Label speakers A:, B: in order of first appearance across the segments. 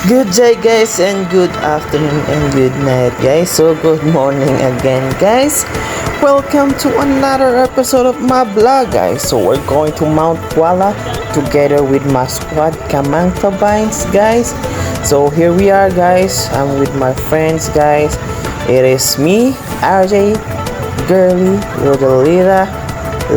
A: Good day guys and good afternoon and good night guys. So good morning again guys. Welcome to another episode of my vlog guys. So we're going to Mount Kuala together with my squad Kamang Turbines guys. So here we are guys. I'm with my friends guys. It is me, RJ, Girly, Rodalita,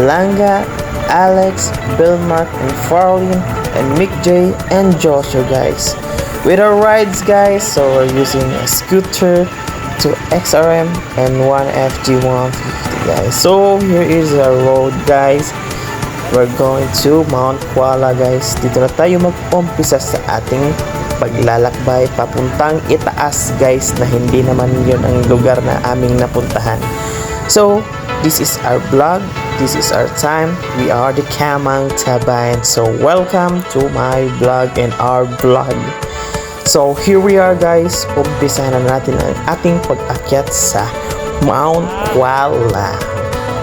A: Langa, Alex, Billmark, and Farlene, and Mick J, and Joshua guys. With our rides guys, so we're using a scooter to XRM and one FG150 guys. So here is our road guys. We're going to Mount Kuala guys. Dito na tayo mag-umpisa sa ating paglalakbay papuntang itaas guys, na hindi naman yun ang lugar na aming napuntahan. So this is our vlog. This is our time. We are the Kamang Turbines. So welcome to my vlog and our vlog. So here we are guys. Umpisa na natin ang ating pag-akyat sa Mount Kuala.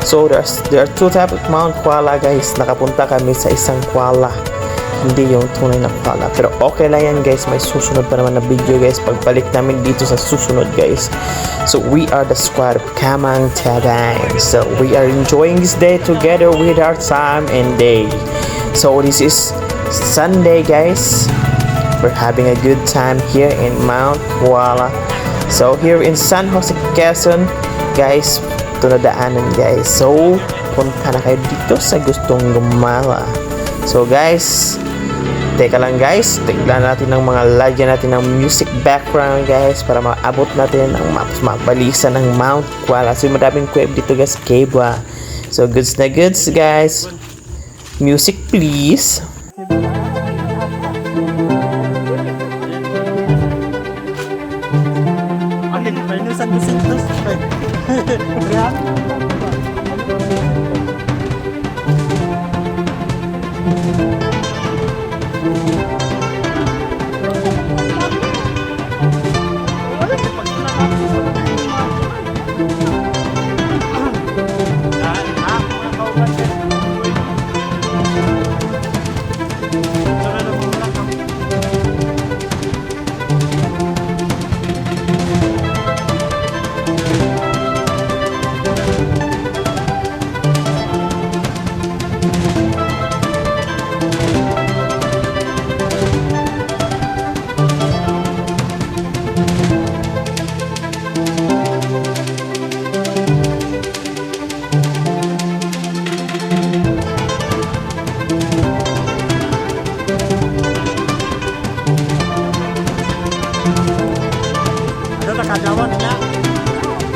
A: So there are two types of Mount Kuala guys. Nakapunta kami sa isang Kuala, hindi yung tunay na Kuala. Pero okay lang yan guys. May susunod pa naman na video guys pagbalik namin dito sa susunod guys. So we are the squad of Kamang Turbines. So we are enjoying this day together with our time and day. So this is Sunday guys. We're having a good time here in Mount Kuala. So here in San Jose, Quezon guys, ito na daanan guys. So punta na kayo dito sa gustong gumala. So guys, teka lang guys, tignan natin ng mga lagyan natin ng music background guys para maabot natin ang mabalisa ng Mount Kuala. So madaming web dito guys, Kebwa. So goods na goods guys. Music please.
B: Kadawan niya.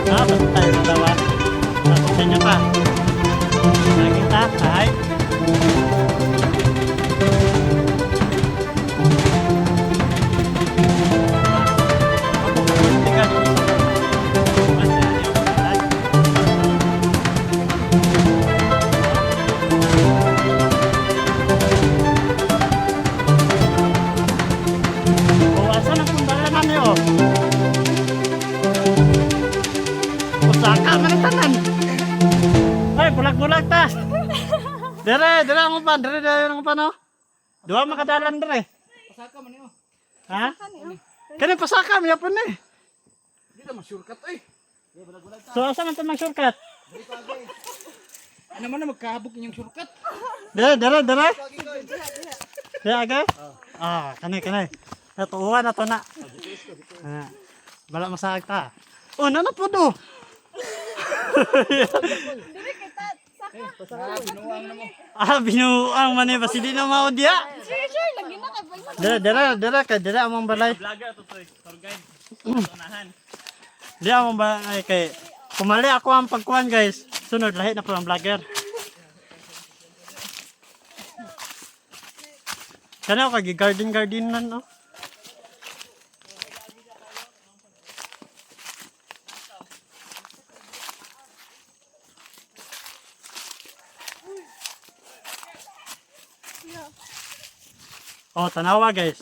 B: Basta tayo kadawan. Sa inyo pa. Nakita? Ay. Asan ang pundalan niyo? Saka man tanan. Ay, bulag-bulag ta. Dire ang upan, dire ang upan no. Duha makadalan dire. Pasaka man yo. Ha? Kani pasaka man yapon ni. Di ta ma-shortcut eh. So asa man ta mag-shortcut? Ano man magkahabok inyong shortcut? Dire. Dire aga? Ah, kani. Natuwa na to na. Bala masag ta. Oh, nana po do.
C: Dili kita saka.
B: Binuang na mo. Binuang man eh, basi di na mao dia.
C: Sure lagi na kay pagsa.
B: Dere among balay. Vlogger to tour guide. Unahan. Di among balay kay kumali ako ang pagkuan guys. Sunod lahi na po ang vlogger. Kana ako garden nan no. Oh, tanawa guys.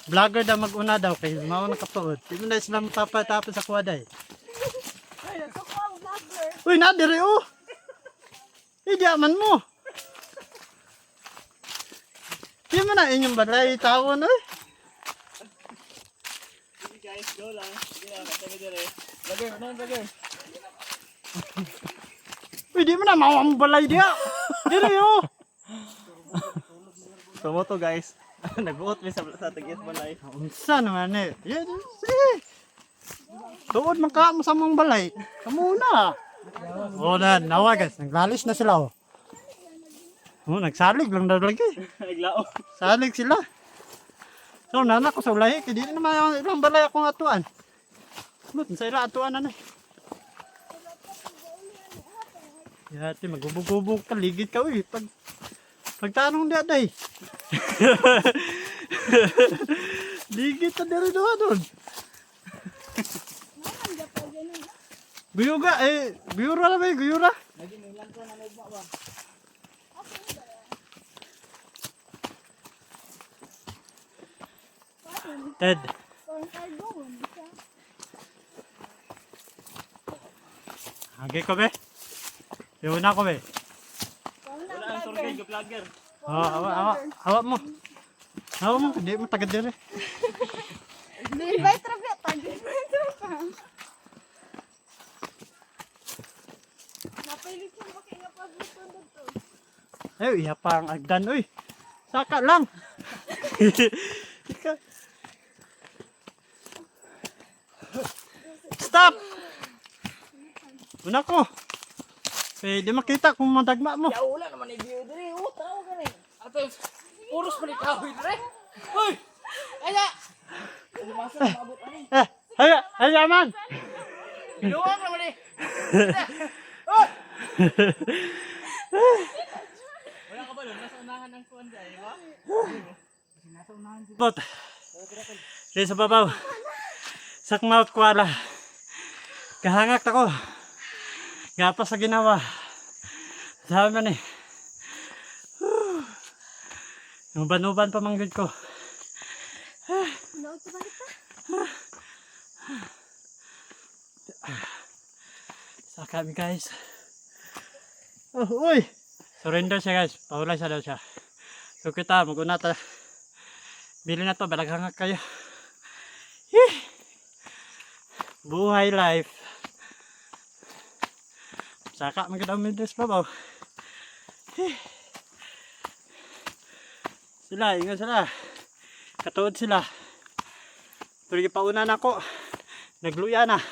B: Vlogger daw mag-una daw kay mao nakatuod. Di mo na sila matapos sa kuwaday.
C: Ay, ako ang vlogger.
B: Uy, na dire oh. Idiaman mo. Di mo na inyong balay tawon eh. guys, go lang. Sige lang, katabi dire. Lagay, ano lagay? Uy, di mo na mawang balay diya. Dire yo. So mo to guys. Nag-uot mi sa tagit balay. Unsa naman eh. Yeah, sige. Tuod man ka mo sa mong balay. Kamo na. Oh, nawa guys, naglalis na sila oh. Oh, nagsalig lang daw lagi. Naglao. Salig sila. So, nana ko sa ulahi, kaya di naman yung ilang balay akong atuan. Lut, sa ilang atuan na na. Yati, magubog-ubog ka, ligid ka uy. Pagtanong di aday. Ligid ka diri doon. Guyuga, guyura na ba yung guyura? Ted. Hagi ko be? Yung una ko be? Wala ang surgay ka vlogger. Hawak mo. Hawak mo, hindi mo tagad dire.
C: Dili-bay trapya, dili-bay trapya. Napilit yung makinga pag-gusto dito.
B: Ay, iya pa ang agdan, uy. Saka lang. Stop! Una ko. Di makita kung madagma mo.
D: Ya wala naman i-view dire. Oh, tao ka rin. Ato, puros pa ni kahoy dire. Hoy! Aya! Lumasa na mabot ani.
B: Haya man!
D: Biluwang naman eh. Wala ka ba doon? Nasa unahan ng kuwan dyan, di ba? Nasa unahan dyan.
B: Bot. Dito sa babaw. Sakmaut kuwala. Kahangak ako. Gapas sa ginawa. Sabi man eh. Uban-uban pa manggod ko.
C: Naot sa balik ka?
B: Sa kami guys. Oh, uy! Surrender siya guys. Paulay siya daw siya. So kita, maguna ta. Bili na to, balaghangak kayo. Buhay life. Saka maganda midres babaw. Sila, ingat sila. Katuod sila. Tuloy pauna na ako. Nagluya na.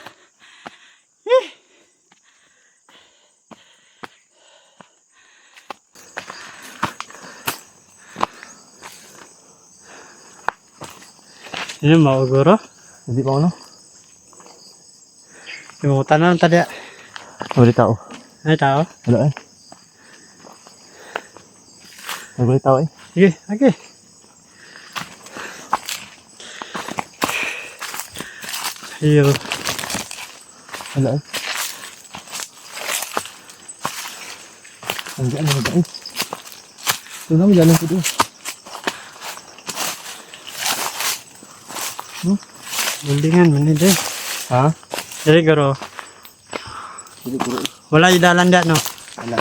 B: Ini mau guru?
A: Hindi pa ano?
B: Yung tanan tadi.
A: Wala tao.
B: Ay tao.
A: Wala eh. Wala tao eh.
B: Sige, okay. Iyo.
A: Wala eh. Ang gaan na ba eh. Ito na mo jalan ko doon.
B: Buildingan mana deh?
A: Ha?
B: Jadi guru.
A: Hindi ko rin.
B: Wala yung dalan dyan no?
A: Wala.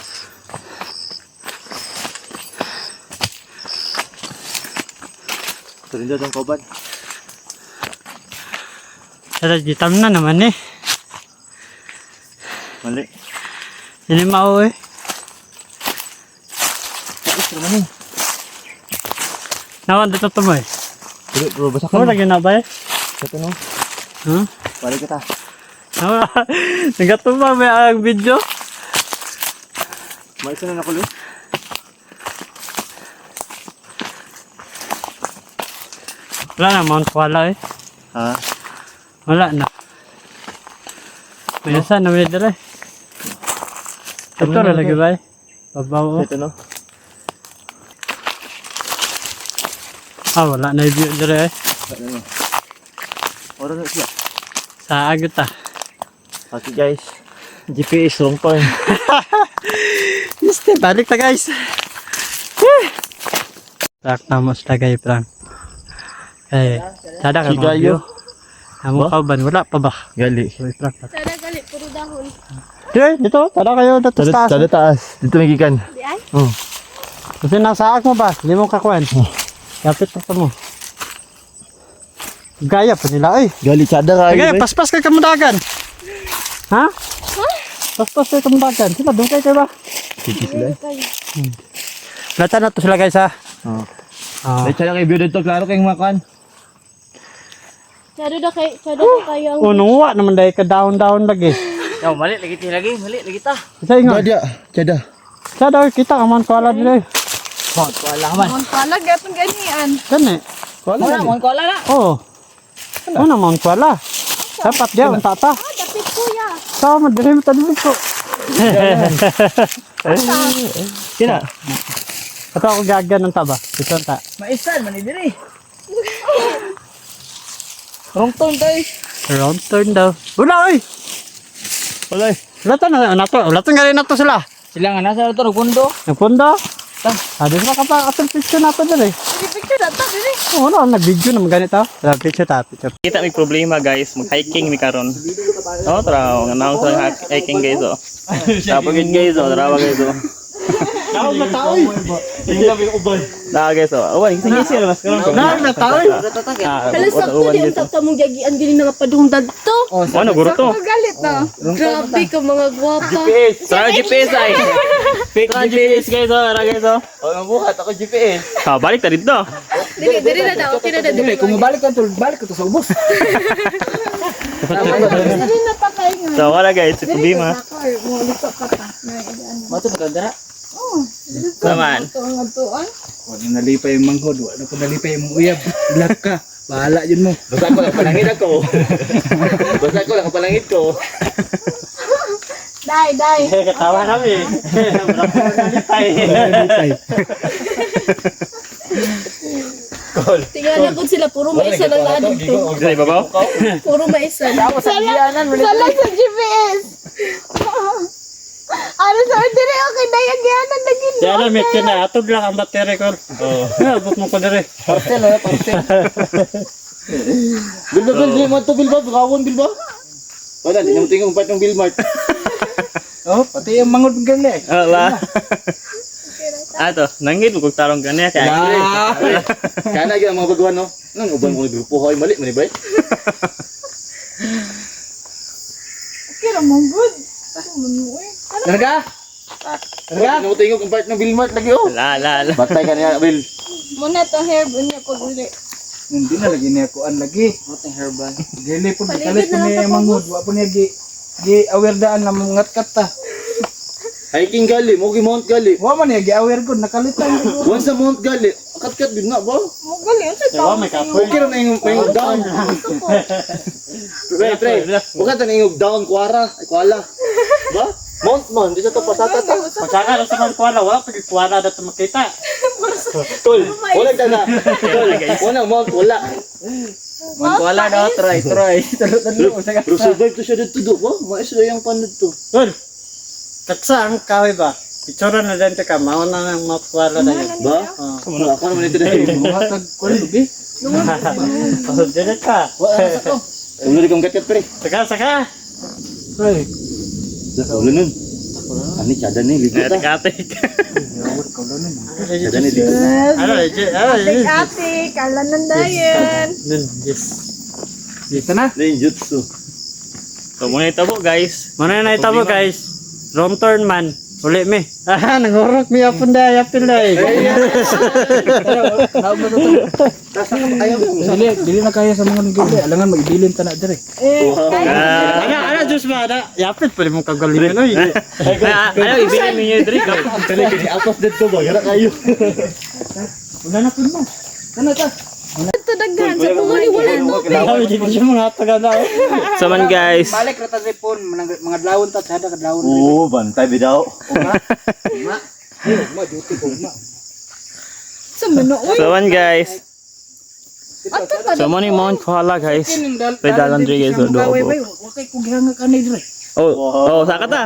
A: Ito rin dyan ang kauban.
B: Ada hitam na naman eh.
A: Mali.
B: Ini mau eh.
A: Tapos naman eh.
B: Nawan dito to mo eh.
A: Pero basa
B: Kamu
A: ka.
B: lagi na ba eh?
A: Ito no.
B: Huh?
A: Balik kita.
B: Nagatumbang may ang video.
A: Maisa na nakulo.
B: Wala na, Mount Kuala eh.
A: Ha?
B: Wala na. May isa na may dala eh. Ito na lagi ba eh? Babaw oh.
A: Ito no.
B: Wala na yung view dala eh.
A: Wala na. Oras na siya.
B: Sa agot ah.
A: Okay guys. GPS wrong point.
B: Este, balik na guys. Tak tamos lagay pran. Tada ka mga view. Amo kauban, wala pa ba?
A: Gali.
B: Uy, pran.
C: Sada gali, puro dahon.
B: Dito, tada kayo dito sa taas.
A: Tada taas. Dito may gikan.
C: Di ay?
A: Oh.
B: Kasi nasa mo ba? Hindi mo kakuan. Kapit pa mo. Gaya pa nila eh.
A: Gali tsada ka.
B: Sige, paspas kay kamudagan. Ha? Paspas kay kamudagan. Sila, doon kayo ba? Lata na to sila guys ha.
A: Oo.
B: Ah.
A: Tsada kay video dito, klaro kayong makan.
C: Chado kayo ang
B: Unuwa naman dahil ka down lagi.
D: Yo, mali lagi ta.
B: Isa ingon.
A: Tsada.
B: Sada kita aman ko ala dire.
D: Wala man.
C: Ang palag atong ganian.
B: Kani.
D: Wala mo ko na.
B: Oh. Ano man ko ala. Dapat dia ang tata.
C: Dapit kuya.
B: Sama dire mo tadi ko.
A: Sina?
B: Ato ako gagan ng taba. Ito ta.
D: Maisan man dire. Wrong turn tayo.
B: Round turn daw. Wala oy.
A: Wala.
B: Lata na nato. Lata nga rin nato sila.
D: Sila nga nasa to gundo.
B: Ang pundo. Ada sila ka pa atong picture nato dire.
C: Picture na ta dili.
B: Oh, ano nag-video naman ganito. Picture ta, picture.
E: Kita may problema guys, mag-hiking mi karon. Oh, tara, nganaw sa hiking guys oh. Tapos guys oh, tara guys oh.
B: Tao na tao. Tingnan mo yung ubay.
E: Tara guys oh. Awan, sige siya mas karon ko.
B: Na tao.
C: Halos sakto di ang tapta mong giagian dili na nga padungdad to.
E: Ano guro to?
C: Galit na. Grabe ka mga gwapa.
E: Tara GPS ay. Fake GPS guys oh, tara guys oh.
A: Oh, buhat ako GPS.
E: Ha, balik ta dito.
C: Dili na daw, okay na daw.
D: Dili kung balik ka to sa ubos.
C: Dili na pa kayo nga.
E: So wala guys, si problema.
C: Mo lito pa ta.
D: Mato magandara.
E: Saman.
C: Ito ang atuan.
D: Wala nalipay yung manghod, wala ko nalipay yung uyab. Black ka. Bahala yun mo.
A: Basta ko lang palangit ako. Basta ko lang palangit ko.
C: Dai.
B: Katawa namin.
C: Tingnan ko sila puro maisa lang na dito.
E: Dito ibabaw.
C: Puro maisa. Salang sa GPS. Ano sa dire okay dayang gianan lagi.
B: Diyan na medyo na atog lang ang battery ko. Oh. Abot mo ko dire.
D: Parcel.
A: Bilba, mo to bilba, gawon bilba. Wala, di mo tingong part ng Bilmart.
D: Oh, pati yung manghod gali.
E: Wala. Ato, nangit mo kung tarong ganyan kaya.
A: Kana gyud ang mga baguhan no. Nang uban mo grupo hoy mali man ba?
C: Kira mo good.
D: Larga.
A: Di mo tingong part ng Bilmart lagi oh.
E: La.
A: Batay ka niya, Bil.
C: Muna to hair bunya ko dili.
D: Hindi na lagi niya kuan lagi. Roteng herbal. Dili po kalit po niya yung manghod, wa po niya gi aware daan na mga ngatkat ta.
A: Hiking gali, mo gi mount gali.
D: Wa man niya gi aware gud nakalitan gud.
A: Once sa mount gali, kat din na ba?
C: Mo gali unsa
B: Diba may kapoy.
A: Okay ra may down. Pre, bukan ta ngog down kwala. Ba? Mount man, di sa to pasata ta.
B: Magsaka na sa mga kuwala. Wala pag kuwala na ito makita.
A: Tol, wala ta na. Tol, wala mount wala.
D: Wala daw try. Talo
A: Pero survive to siya dito do ba? Maisra yung panod to.
B: Tol, katsa ang kahoy ba? Itsura na din ka. Mauna ng mga kuwala na yun.
A: Ba? Wala ka naman ito dahil.
D: Buhatag kuan lubi.
B: Pasod din ka.
D: Wa sa to.
A: Ulo rin kong kat pre.
B: Saka.
D: Ay,
A: Ulo nun. Ani tsada ni ligo ta.
E: Katik.
A: Tsada ni ligo.
C: ate, kala nandayan.
D: dito na.
A: Ninjutsu.
E: So muna ito po guys.
B: Muna na itabo guys. Wrong turn man. Uli mi. Nangurok mi apun dahil apil dahil.
D: Dili na kaya sa mga nagili. Alangan mag-ibilin ta na dire.
B: Ano Diyos ba? Yapit pwede mong kagalingan.
E: Ayaw, ibigay mo yung drink.
A: Kali kini apas dito ba? Gara kayo.
B: Wala na po mo.
D: Ano ta?
C: Ito daghan sa tungod wala tubig.
B: Hindi ko siya mga tagala.
E: So man guys.
D: Balik ra ta sa phone, mga dlawon ta sada ka dlawon.
A: Oo, bantay bidaw.
D: Ma duty ko ma.
C: Sa mano oy.
E: So man guys.
C: Ato pa
E: So mo ni Mount Kohala guys. Pwede dalan dire guys. So do.
D: Wa kay ko gihanga kanay dire.
E: Oh, saka ta.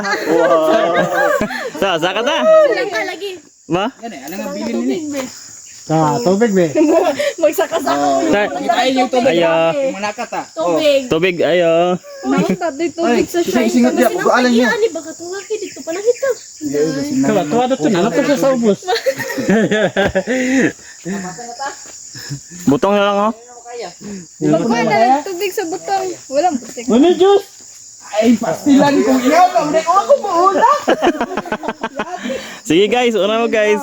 E: So, saka ta.
C: lang ka lagi.
E: Ma?
D: Gani, alangan bilin ni.
B: Tubig be.
C: Magsaka-saka.
D: Kitain yung tubig.
E: Ayo.
D: Manaka ta.
C: Tubig.
E: Tubig ayo.
C: Mangta dito tubig sa shrine.
D: Singat dia, pag-aalan niyo.
C: Ani baka tuwaki dito pa lang ito.
B: Tuwa na ito na. Ano siya sa ubos?
E: Butong na lang oh.
C: Pagkuha na ng tubig sa butong. Walang putik.
B: Ano, Diyos? Ay, pastilan ko yan. Ako mauna.
E: Sige guys, una mo guys.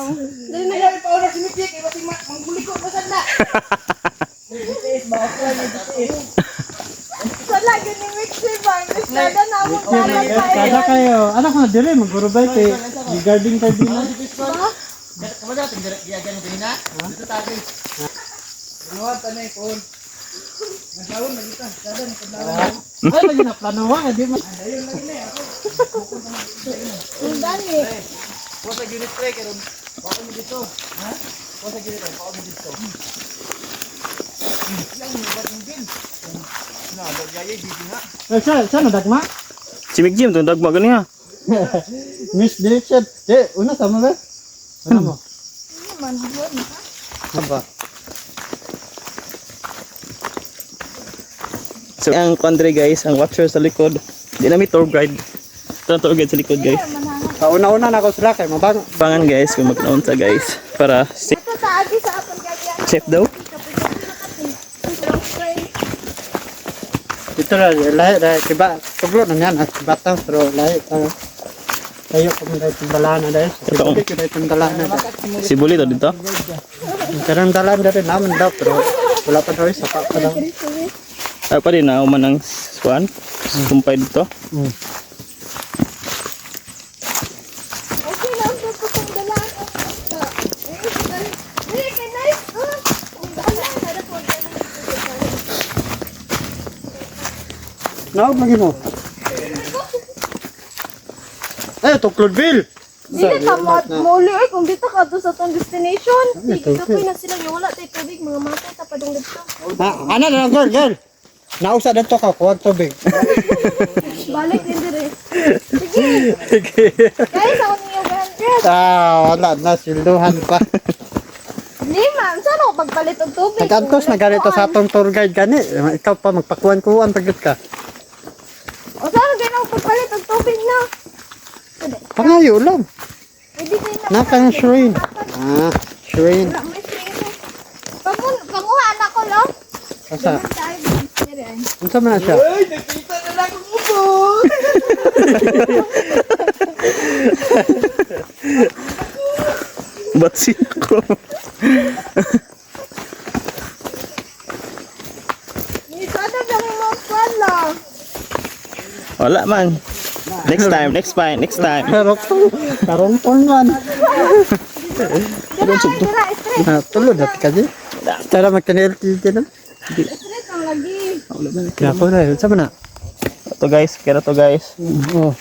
C: Wala, ganyan mixer ba? Kada na mo
B: Kada kayo. Anak na dire, magurubay kay regarding kay Dina. Ay, lagi na plano wa, di mo.
C: Ang dami.
B: Saan nadagma?
E: Si Big Jim, tundag mo gani ha.
B: Miss Direction. Una sama ba? Ano mo?
C: Naman, yun.
B: Aba.
E: So, ang country guys, ang watcher sa likod. Di na may tour guide. Ito ang tour guide sa likod guys.
B: Una-una na ako sila kay mabang.
E: Pangan guys, kung mag-naon sa guys. Para safe,
C: Ito sa agi sa apon kaya.
E: safe daw.
B: Ito na, lahi, kiba, tublo na yan, batang, pero lahi, tayo ko muna itong dalana dahil.
E: Ito.
B: Hindi ko na itong dalana dahil.
E: Si Bully to dito.
B: Karang dalana rin naman daw, pero wala pa daw, sapa pa daw.
E: Ay pa rin na uman ng swan. Kumpay dito.
C: Okay lang, ito putong dalaan. Hindi, kay nice. Ang dalaan, harap mo.
B: Naog lagi mo. Eh, Tuklodville!
C: Dili ka muli ay kung dito ka to sa tong destination. Dito na sila yung wala tayo tubig, mga matay tapadong dito.
B: Ano na lang, girl? Nausa dito ka, kuwag tubig.
C: Balik din dire. Sige. Guys, ako niyo ganyan.
B: Wala na, silduhan pa.
C: Di ma'am, saan ako pagpalit og tubig?
B: Nag-antos na ganito sa atong tour guide gani. Ikaw pa, magpakuan-kuan pagkat ka.
C: O saan ganyan ako pagpalit og tubig na?
B: Pangayo lang.
C: Pwede kayo na.
B: Nakang shrine. Shrine.
C: Wala, may shrine. Panguha anak ko lang.
B: Asa?
C: Dire ay.
B: Unsa man na siya?
E: Ba't ko?
C: Ni sada lang mo pala.
E: Wala man. Next time.
B: Karong man.
C: Dire, straight.
B: Tulod at ka di. Tara magkanil-til na.
C: Straight ang lagi.
B: Kaya po na, unsa man na?
E: Ito guys, kaya to guys.
B: Oh.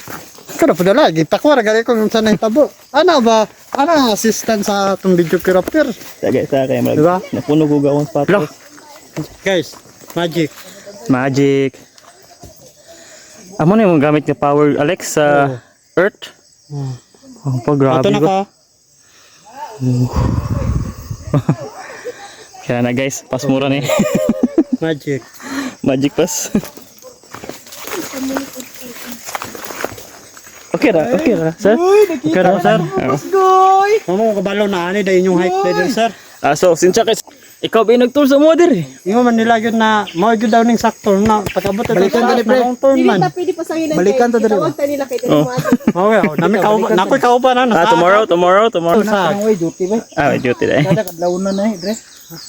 B: Kada po na lagi. Takwara gali ko kung saan na itabo. Ano ba? Ano assistant sa itong videographer?
E: Sagay sa kaya mag.
B: Diba?
E: Napuno ko gawang
B: Bro.
E: sapatos.
B: Guys, magic.
E: Magic. Amo na yung gamit niya power Alex sa Earth. Oh, pa grabe
B: Ato na
E: ko.
B: ka.
E: Kaya na guys, pas mura ni.
B: Magic.
E: Magic pass. Okay ra, sir.
B: Okay ra, sir.
E: Oh.
B: Mamo ko kabalo na ani dahil yung height leader, sir.
E: So, since ikaw ba yung nag-tour sa modern eh?
B: Ingo man nila yun na mao gyud daw ning sakto na pag-abot ito sa long turn
C: Dili
B: man.
C: ta pwede pasanginan.
B: Balikan to dire.
C: Tawag ta nila kay tinawa.
B: Oh, nami ka ba na.
E: Tomorrow.
B: Sa
D: duty ba?
E: May duty na eh.
D: Kada kadlawon na na dre.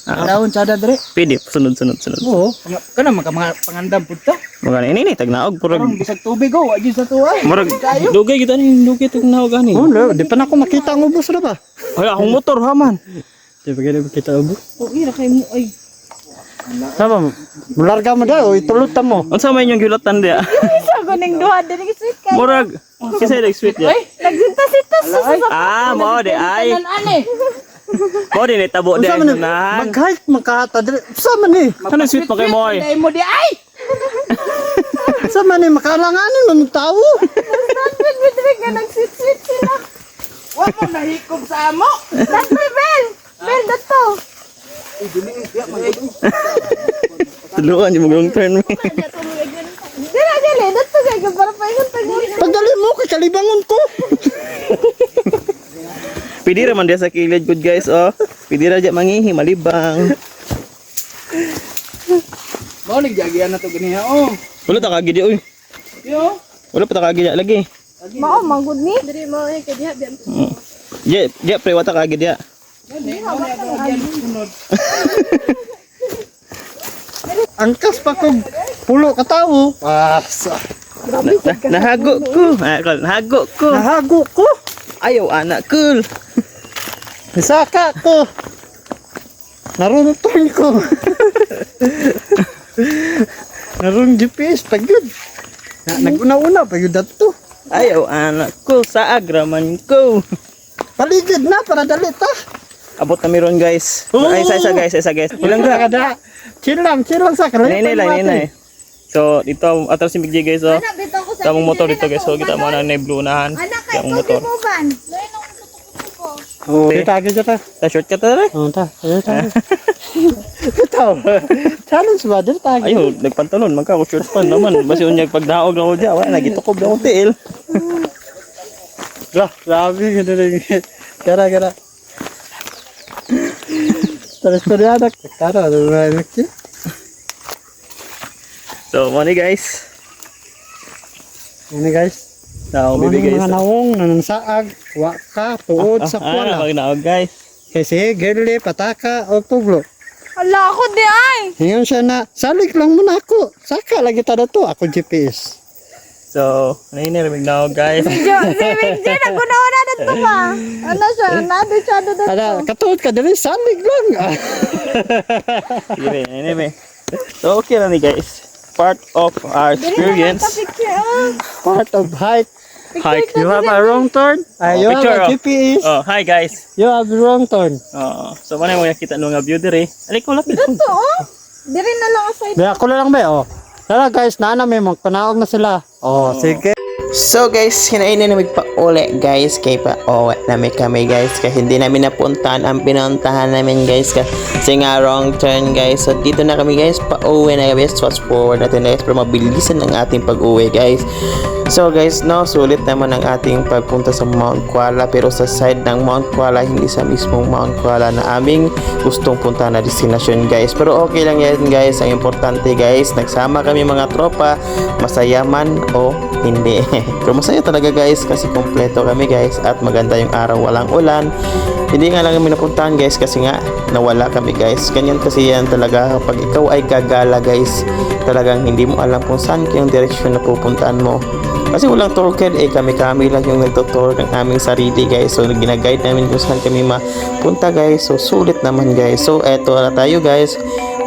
D: Kadlawon sada dre.
E: Pwede, sunod.
D: Oo, kana mga pangandam pud ta.
E: Mga ini tagnaog
D: Karong
E: purag.
D: bisag tubig oh, adi sa tuwa.
E: Murag dugay kita ni dugay tagnaog ani.
B: Oh, di pa na ako makita ang ubos na ba?
E: Ay, akong motor ha man.
B: Di ba gani kita ubos?
C: O ira kay mo ay.
B: Sama, mularga mo daw, itulot ta mo.
E: Unsa may inyong gilatan dia?
C: Isa ko ning duha diri sweet kay.
E: Murag kisay like sweet ya.
C: Nagsintas-sintas sa
E: Mo de ay.
C: ane.
E: Mo de tabo de
B: Unsa man
E: na.
B: mag-hike makata dire. Sa man ni?
E: Ano sweet pa kay mo ay?
C: Dai mo di ay.
B: Sa man ni makalanganin man tao.
C: Stand with diri ka nag-sweet sila.
D: Wa mo nahikob sa amo.
C: That's my bell. Bell dato.
E: Tuluan yung magong turn me.
C: Dira dili dato kay para paingon taguri.
B: Pagdali mo kay kalibangon ko.
E: Pwede raman dia sa kilid good guys oh. Pwede ra dya mangihi malibang.
D: Oh, nagjagian na to ganiya. Oh.
E: Wala ta kagid oy.
D: Yo.
E: Wala pa ta kagid lagi.
C: Mao manggod ni. Diri mao ay kadiha biyan.
E: Je pre wata kagid ya.
B: Angkas pa kog pulo ka tao. Asa.
E: Nahago ko. Nahago ko.
B: Nahago ko.
E: Ayaw anak cool.
B: Nisaka ko. Naruntun ko. Narung GPS pagod. Naguna-una pagod dato.
E: Ayaw anak ko sa agraman ko.
B: Paligid na para dali ta.
E: Abot kami ron guys.
B: Oo.
E: Ay isa guys. Ilang gra?
B: kada. Chill lang sa kalay.
E: Nay. So dito atras si Big J guys oh.
C: Anak bitaw ko sa.
E: Tamong motor dito guys. So kita mo na blue unahan.
C: Anak kay
E: Tamong motor.
C: mo ban. Lain ang tutok ko.
B: Oh, kita agad ta.
E: Ta shortcut ta rin.
B: Oh, ta. Ito. Challenge ba dito ta?
E: Ayo, nagpantalon man ka ko short pan naman. Basi unyag pagdaog na ko diya, wala nagitukob na ko tiil.
B: Grabe ganda rin. Gara. Terus kara ada lagi.
E: So, money guys.
B: Ini guys.
E: Now, baby guys.
B: Mga naong nanang saag, waka, tuod sa kuwala.
E: Pagnaog guys.
B: Kasi girly, pataka, o tublo.
C: Ala ako di ay.
B: Ngayon siya na, salig lang muna ako. Saka lagi tada to, ako GPS.
E: So, nainir magnaog guys.
C: Si Benji naguna-una na to ba? Ano siya? Nado siya do to.
B: Ada, katuod ka dali, salig lang.
E: Sige, nainir. So, okay lang ni guys. Part of our experience.
B: Part of hike.
E: Hike.
B: You have a wrong turn. You have
E: picture,
B: a GPS.
E: Oh, hi guys.
B: You have a wrong turn.
E: So, mana mo nakita nung nga view dire? Alik ko lapit.
C: Ito oh. Diri na lang sa
B: Be, ako lang be, oh. Tara guys, naana may magpanaog na sila. Oh, sige.
A: So guys, hinain na magpa-uli guys kay pa-uwi namin kami guys kasi hindi namin napuntahan ang pinuntahan namin guys kasi nga wrong turn guys. So dito na kami guys, pa-uwi na guys, fast forward natin guys para mabilisan ang ating pag-uwi guys. So guys, no, sulit naman ang ating pagpunta sa Mount Kuala pero sa side ng Mount Kuala, hindi sa mismong Mount Kuala na aming gustong punta na destination guys. Pero okay lang yan guys, ang importante guys, nagsama kami mga tropa, masaya man o hindi. Pero masaya talaga guys kasi kompleto kami guys at maganda yung araw, walang ulan. Hindi nga lang kami napuntahan guys kasi nga nawala kami guys. Ganyan kasi yan talaga kapag ikaw ay gagala guys, talagang hindi mo alam kung saan yung direksyon na pupuntaan mo. Kasi walang tour guide kami lang yung nagtutour ng aming sarili guys. So gina-guide namin kung saan kami mapunta guys. So sulit naman guys. So eto na tayo guys.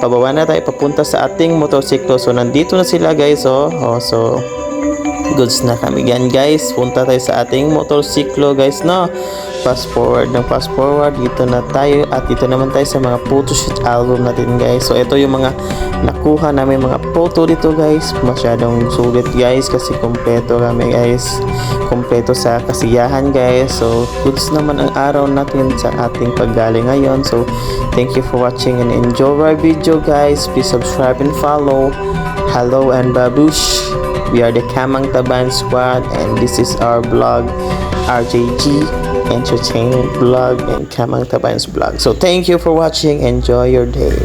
A: Pababa na tayo papunta sa ating motorsiklo. So nandito na sila guys. So goods na kami yan guys. Punta tayo sa ating motorsiklo guys, no. Fast forward dito na tayo at dito naman tayo sa mga photoshoot album natin guys. So ito yung mga nakuha namin mga photo dito guys. Masyadong sulit guys kasi kompleto kami guys, kompleto sa kasiyahan guys. So goods naman ang araw natin sa ating paggaling ngayon. So thank you for watching and enjoy our video guys. Please subscribe and follow. Hello and babush. We are the Kamang Taban Squad and this is our vlog, RJG Entertainment Vlog and Kamang Taban's vlog. So thank you for watching. Enjoy your day.